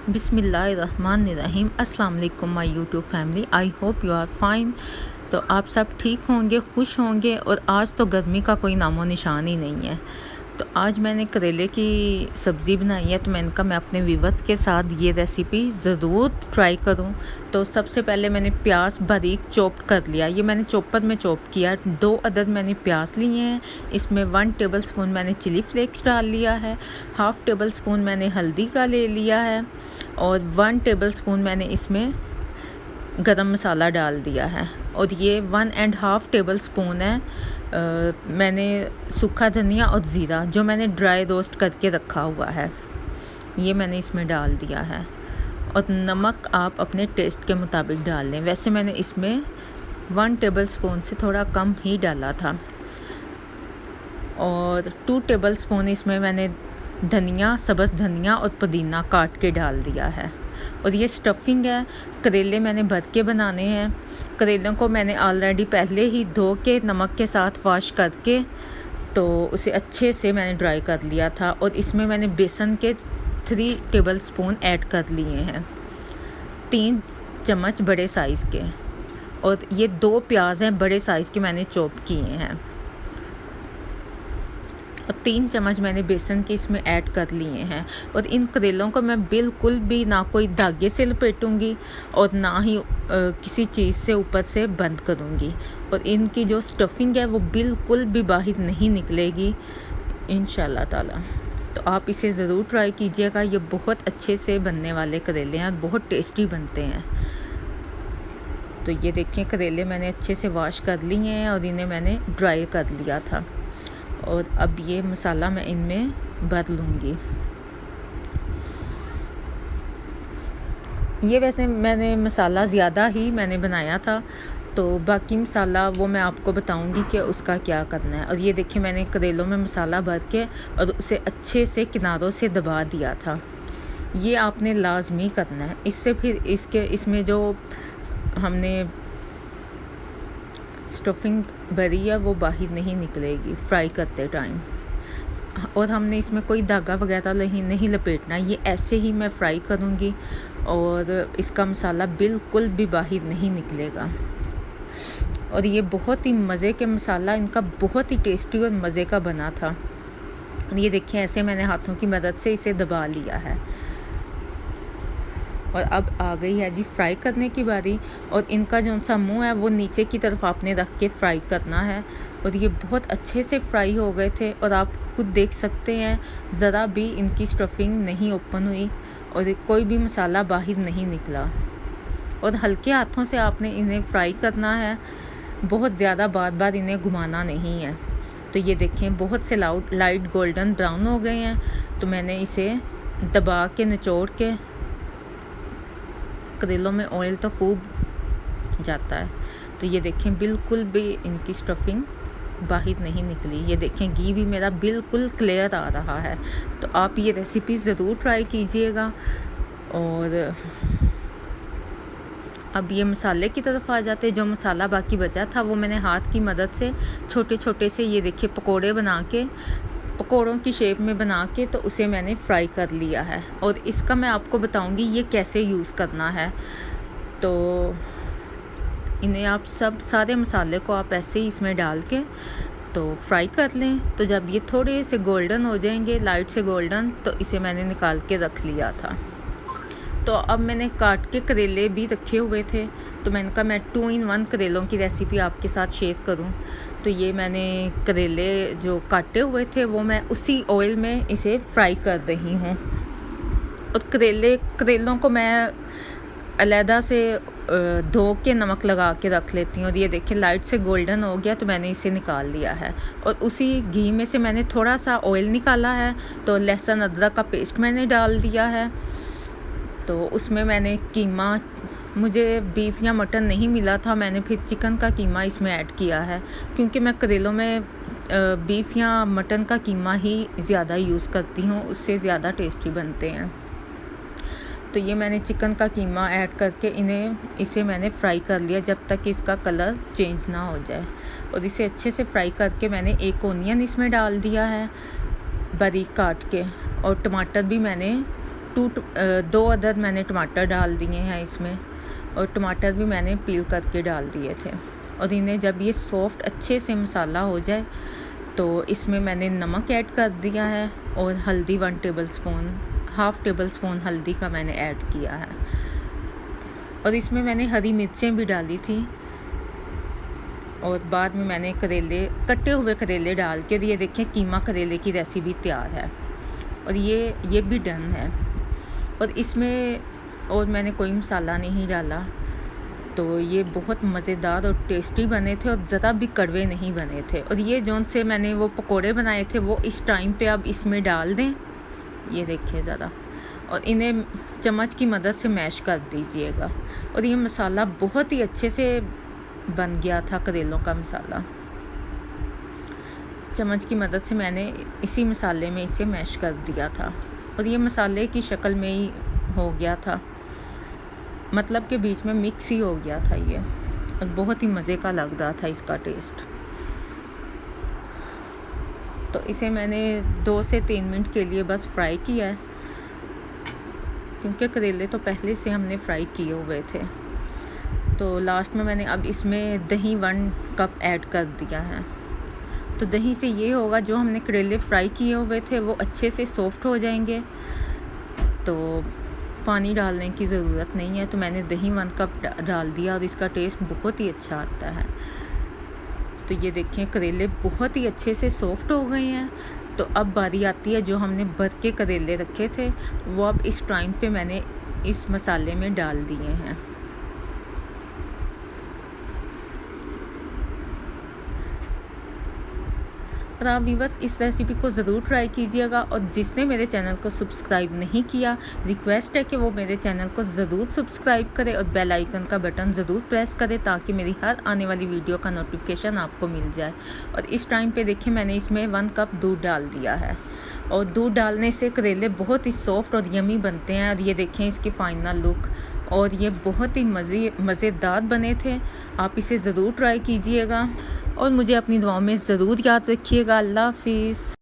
बिस्मिल्लाहिर्रहमानिर्रहीम। अस्सलाम वालेकुम my YouTube family. I hope you are fine. तो आप सब ठीक होंगे, खुश होंगे। और आज तो गर्मी का कोई नामो निशान ही नहीं है। तो आज मैंने करेले की सब्ज़ी बनाई है, तो मैंने कहा मैं अपने व्यूअर्स के साथ ये रेसिपी ज़रूर ट्राई करूं। तो सबसे पहले मैंने प्याज बारीक चॉप कर लिया। ये मैंने चॉपर में चॉप किया। 2 अदद मैंने प्याज लिए हैं। इसमें 1 टेबलस्पून मैंने चिली फ्लेक्स डाल लिया है। 1/2 टेबलस्पून मैंने हल्दी का ले लिया है। और 1 टेबलस्पून मैंने इसमें गरम मसाला डाल दिया है। और ये 1.5 टेबलस्पून है मैंने सूखा धनिया और ज़ीरा, जो मैंने ड्राई रोस्ट करके रखा हुआ है, ये मैंने इसमें डाल दिया है। और नमक आप अपने टेस्ट के मुताबिक डाल लें। वैसे मैंने इसमें 1 टेबलस्पून से थोड़ा कम ही डाला था। और 2 टेबलस्पून इसमें मैंने धनिया, सब्ज़ धनिया और पुदीना काट के डाल दिया है। और ये स्टफिंग है। करेले मैंने भर के बनाने हैं। करेलों को मैंने ऑलरेडी पहले ही धो के नमक के साथ वॉश करके तो उसे अच्छे से मैंने ड्राई कर लिया था। और इसमें मैंने बेसन के 3 टेबलस्पून ऐड कर लिए हैं, 3 चम्मच बड़े साइज़ के। और ये 2 प्याज हैं बड़े साइज़ के, मैंने चॉप किए हैं। और 3 चम्मच मैंने बेसन के इसमें ऐड कर लिए हैं। और इन करेलों को मैं बिल्कुल भी ना कोई धागे से लपेटूँगी और ना ही किसी चीज़ से ऊपर से बंद करूँगी। और इनकी जो स्टफिंग है वो बिल्कुल भी बाहर नहीं निकलेगी इंशाल्लाह ताला। तो आप इसे ज़रूर ट्राई कीजिएगा। ये बहुत अच्छे से बनने वाले करेले हैं, बहुत टेस्टी बनते हैं। तो ये देखें, करेले मैंने अच्छे से वॉश कर लिए हैं और इन्हें मैंने ड्राई कर लिया था। और अब ये मसाला मैं इनमें भर लूँगी। ये वैसे मैंने मसाला ज़्यादा ही मैंने बनाया था, तो बाकी मसाला वो मैं आपको बताऊंगी कि उसका क्या करना है। और ये देखिए, मैंने करेलों में मसाला भर के और उसे अच्छे से किनारों से दबा दिया था। ये आपने लाजमी करना है, इससे फिर इसमें जो हमने स्टफिंग भरी है वो बाहर नहीं निकलेगी फ्राई करते टाइम। और हमने इसमें कोई धागा वगैरह नहीं लपेटना। ये ऐसे ही मैं फ्राई करूँगी और इसका मसाला बिल्कुल भी बाहर नहीं निकलेगा। और ये बहुत ही मज़े के मसाला, इनका बहुत ही टेस्टी और मज़े का बना था। और ये देखिए, ऐसे मैंने हाथों की मदद से इसे दबा लिया है। और अब आ गई है जी फ्राई करने की बारी। और इनका जो सा मुंह है वो नीचे की तरफ आपने रख के फ्राई करना है। और ये बहुत अच्छे से फ्राई हो गए थे। और आप खुद देख सकते हैं, ज़रा भी इनकी स्टफिंग नहीं ओपन हुई और कोई भी मसाला बाहर नहीं निकला। और हल्के हाथों से आपने इन्हें फ्राई करना है, बहुत ज़्यादा बार बार इन्हें घुमाना नहीं है। तो ये देखें, बहुत से लाइट गोल्डन ब्राउन हो गए हैं। तो मैंने इसे दबा के निचोड़ के, करेलों में ऑयल तो खूब जाता है। तो ये देखें, बिल्कुल भी इनकी स्टफिंग बाहर नहीं निकली। ये देखें, घी भी मेरा बिल्कुल क्लियर आ रहा है। तो आप ये रेसिपी ज़रूर ट्राई कीजिएगा। और अब ये मसाले की तरफ आ जाते हैं। जो मसाला बाकी बचा था वो मैंने हाथ की मदद से छोटे छोटे से, ये देखिए, पकोड़े बना के, पकोड़ों की शेप में बना के तो उसे मैंने फ्राई कर लिया है। और इसका मैं आपको बताऊंगी ये कैसे यूज़ करना है। तो इन्हें आप सारे मसाले को आप ऐसे ही इसमें डाल के तो फ्राई कर लें। तो जब ये थोड़े से गोल्डन हो जाएंगे, लाइट से गोल्डन, तो इसे मैंने निकाल के रख लिया था। तो अब मैंने काट के करेले भी रखे हुए थे, तो मैंने कहा मैं 2 in 1 करेलों की रेसिपी आपके साथ शेयर करूं। तो ये मैंने करेले जो काटे हुए थे वो मैं उसी ऑयल में इसे फ्राई कर रही हूं। और करेलों को मैं अलहदा से धो के नमक लगा के रख लेती हूँ। और ये देखिए, लाइट से गोल्डन हो गया तो मैंने इसे निकाल लिया है। और उसी घी में से मैंने थोड़ा सा ऑयल निकाला है, तो लहसुन अदरक का पेस्ट मैंने डाल दिया है। तो उसमें मैंने कीमा, मुझे बीफ या मटन नहीं मिला था, मैंने फिर चिकन का कीमा इसमें ऐड किया है, क्योंकि मैं करेलों में बीफ या मटन का कीमा ही ज़्यादा यूज़ करती हूँ, उससे ज़्यादा टेस्टी बनते हैं। तो ये मैंने चिकन का कीमा ऐड करके इसे मैंने फ्राई कर लिया जब तक कि इसका कलर चेंज ना हो जाए। और इसे अच्छे से फ्राई करके मैंने 1 ऑनियन इसमें डाल दिया है बारीक काट के। और टमाटर भी मैंने दो अदद मैंने टमाटर डाल दिए हैं इसमें, और टमाटर भी मैंने पील करके डाल दिए थे। और इन्हें जब ये सॉफ्ट अच्छे से मसाला हो जाए तो इसमें मैंने नमक ऐड कर दिया है, और हल्दी 1 टेबलस्पून, हाफ़ टेबल स्पून हल्दी का मैंने ऐड किया है। और इसमें मैंने हरी मिर्चें भी डाली थी, और बाद में मैंने करेले, कटे हुए करेले डाल के, और ये देखें कीमा करेले की रेसिपी तैयार है। और ये भी डन है। और इसमें और मैंने कोई मसाला नहीं डाला, तो ये बहुत मज़ेदार और टेस्टी बने थे, और ज़रा भी कड़वे नहीं बने थे। और ये जौन से मैंने वो पकोड़े बनाए थे वो इस टाइम पे आप इसमें डाल दें, ये देखिए ज़रा, और इन्हें चम्मच की मदद से मैश कर दीजिएगा। और ये मसाला बहुत ही अच्छे से बन गया था, करेलों का मसाला। चम्मच की मदद से मैंने इसी मसाले में इसे मैश कर दिया था, और ये मसाले की शक्ल में ही हो गया था, मतलब के बीच में मिक्स ही हो गया था ये, और बहुत ही मज़े का लग रहा था इसका टेस्ट। तो इसे मैंने 2 से 3 मिनट के लिए बस फ्राई किया है, क्योंकि करेले तो पहले से हमने फ्राई किए हुए थे। तो लास्ट में मैंने अब इसमें दही 1 कप ऐड कर दिया है। तो दही से ये होगा, जो हमने करेले फ्राई किए हुए थे वो अच्छे से सॉफ्ट हो जाएंगे, तो पानी डालने की ज़रूरत नहीं है। तो मैंने दही 1 कप डाल दिया, और इसका टेस्ट बहुत ही अच्छा आता है। तो ये देखें करेले बहुत ही अच्छे से सॉफ्ट हो गए हैं। तो अब बारी आती है जो हमने भर के करेले रखे थे, वो अब इस टाइम पे मैंने इस मसाले में डाल दिए हैं। और आप भी बस इस रेसिपी को ज़रूर ट्राई कीजिएगा, और जिसने मेरे चैनल को सब्सक्राइब नहीं किया, रिक्वेस्ट है कि वो मेरे चैनल को ज़रूर सब्सक्राइब करे, और बेल आइकन का बटन ज़रूर प्रेस करे, ताकि मेरी हर आने वाली वीडियो का नोटिफिकेशन आपको मिल जाए। और इस टाइम पे देखिए मैंने इसमें 1 कप दूध डाल दिया है, और दूध डालने से करेले बहुत ही सॉफ्ट और यमी बनते हैं। और ये देखें इसकी फ़ाइनल लुक, और ये बहुत ही मज़ेदार बने थे। आप इसे ज़रूर ट्राई कीजिएगा, और मुझे अपनी दुआओं में ज़रूर याद रखिएगा। अल्लाह हाफ़िज़।